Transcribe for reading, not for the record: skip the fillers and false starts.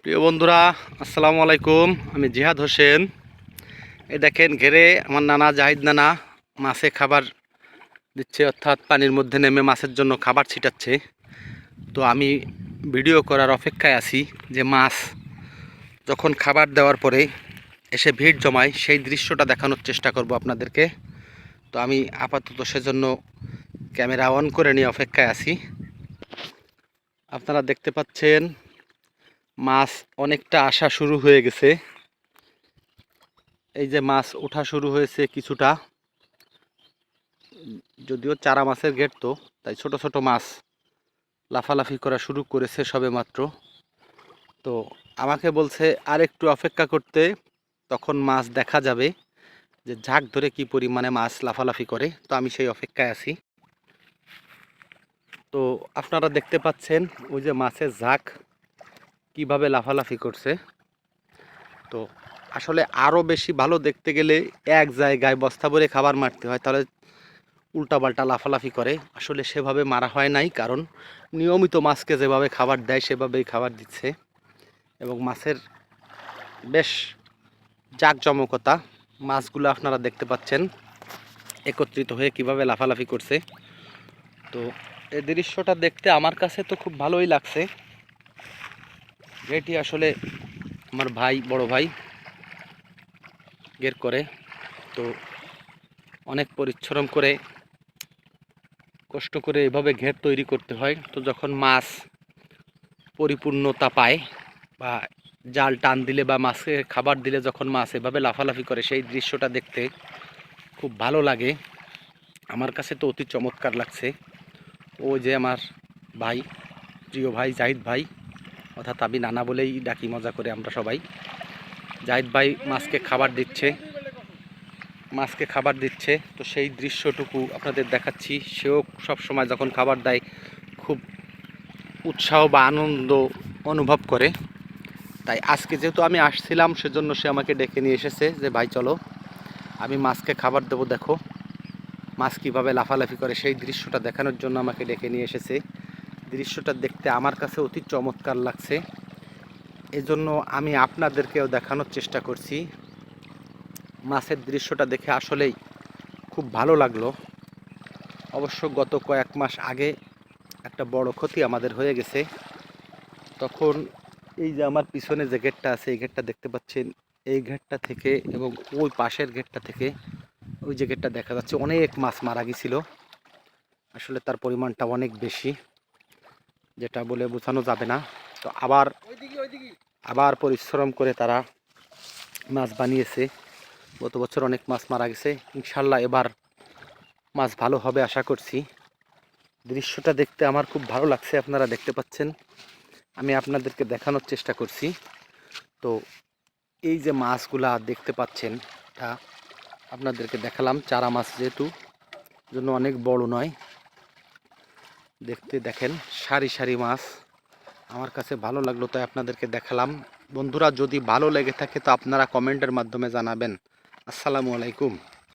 প্রিয় বন্ধুরা, আসসালামু আলাইকুম। আমি জিহাদ হোসেন। এই দেখেন ঘেরে আমার নানা জাহিদ নানা মাছে খাবার দিচ্ছে, অর্থাৎ পানির মধ্যে নেমে মাছের জন্য খাবার ছিটাচ্ছে। তো আমি ভিডিও করার অপেক্ষায় আছি যে মাছ যখন খাবার দেওয়ার পরে এসে ভিড় জমায় সেই দৃশ্যটা দেখানোর চেষ্টা করব আপনাদেরকে। তো আমি আপাতত সেজন্য ক্যামেরা অন করে নিয়ে অপেক্ষায় আছি। আপনারা দেখতে পাচ্ছেন মাছ অনেকটা আসা শুরু হয়ে গেছে। এই যে মাছ ওঠা শুরু হয়েছে কিছুটা, যদিও চারা মাছের গেট, তো তাই ছোট ছোট মাছ লাফালাফি করা শুরু করেছে সবে মাত্র। তো আমাকে বলছে আর একটু অপেক্ষা করতে, তখন মাছ দেখা যাবে যে ঝাঁক ধরে কি পরিমাণে মাছ লাফালাফি করে। তো আমি সেই অপেক্ষায় আছি। তো আপনারা দেখতে পাচ্ছেন ওই যে মাছের ঝাঁক কিভাবে লাফালাফি করছে। তো আসলে আরও বেশি ভালো দেখতে গেলে এক জায়গায় বস্তা ভরে খাবার মারতে হয়, তাহলে উল্টাপাল্টা লাফালাফি করে। আসলে সেভাবে মারা হয় নাই, কারণ নিয়মিত মাছকে যেভাবে খাবার দেয় সেভাবেই খাবার দিচ্ছে। এবং মাছের বেশ জাঁকজমকতা, মাছগুলো আপনারা দেখতে পাচ্ছেন একত্রিত হয়ে কিভাবে লাফালাফি করছে। তো এই দৃশ্যটা দেখতে আমার কাছে তো খুব ভালোই লাগছে। এটি আসলে আমার ভাই, বড় ভাই গের করে। তো অনেক পরিশ্রম করে কষ্ট করে এভাবে ঘের তৈরি করতে হয়। তো যখন মাছ পরিপূর্ণতা পায় বা জাল টান দিলে বা মাছে খাবার দিলে যখন মাছ এভাবে লাফালাফি করে, সেই দৃশ্যটা দেখতে খুব ভালো লাগে। আমার কাছে তো অতি চমৎকার লাগছে। ও যে আমার ভাই, প্রিয় ভাই জাহিদ ভাই, অর্থাৎ আমি নানা বলেই ডাকি মজা করে আমরা সবাই। জাহিদ ভাই মাছকে খাবার দিচ্ছে। তো সেই দৃশ্যটুকু আপনাদের দেখাচ্ছি। সেও সব সময় যখন খাবার দেয় খুব উৎসাহ বা আনন্দ অনুভব করে। তাই আজকে যেহেতু আমি আসছিলাম, সেজন্য সে আমাকে ডেকে নিয়ে এসেছে যে ভাই চলো, আমি মাছকে খাবার দেবো, দেখো মাছ কীভাবে লাফালাফি করে। সেই দৃশ্যটা দেখানোর জন্য আমাকে ডেকে নিয়ে এসেছে। দৃশ্যটা দেখতে আমার কাছে অতি চমৎকার লাগছে, এজন্য আমি আপনাদেরকেও দেখানোর চেষ্টা করছি। মাছের দৃশ্যটা দেখে আসলেই খুব ভালো লাগলো। অবশ্য গত কয়েক মাস আগে একটা বড় ক্ষতি আমাদের হয়ে গেছে। তখন এই যে আমার পিছনে যে গেটটা আছে, এই গেটটা দেখতে পাচ্ছেন, এই গেটটা থেকে এবং ওই পাশের গেটটা থেকে ওই যে গেটটা দেখা যাচ্ছে, অনেক মাছ মারা গেছিল। আসলে তার পরিমাণটা অনেক বেশি, যেটা বলে বোঝানো যাবে না। তো আবার পরিশ্রম করে তারা মাছ বানিয়েছে। গত বছর অনেক মাছ মারা গেছে, ইনশাল্লাহ এবার মাছ ভালো হবে আশা করছি। দৃশ্যটা দেখতে আমার খুব ভালো লাগছে, আপনারা দেখতে পাচ্ছেন। আমি আপনাদেরকে দেখানোর চেষ্টা করছি। তো এই যে মাছগুলা দেখতে পাচ্ছেন, তা আপনাদেরকে দেখালাম। চারা মাছ যেহেতু, জন্য অনেক বড় নয়। দেখতে দেখেন সারি সারি মাছ, আমার কাছে ভালো লাগলো তাই আপনাদেরকে দেখালাম। বন্ধুরা, যদি ভালো লেগে থাকে তো আপনারা কমেন্টের মাধ্যমে জানাবেন। আসসালামু আলাইকুম।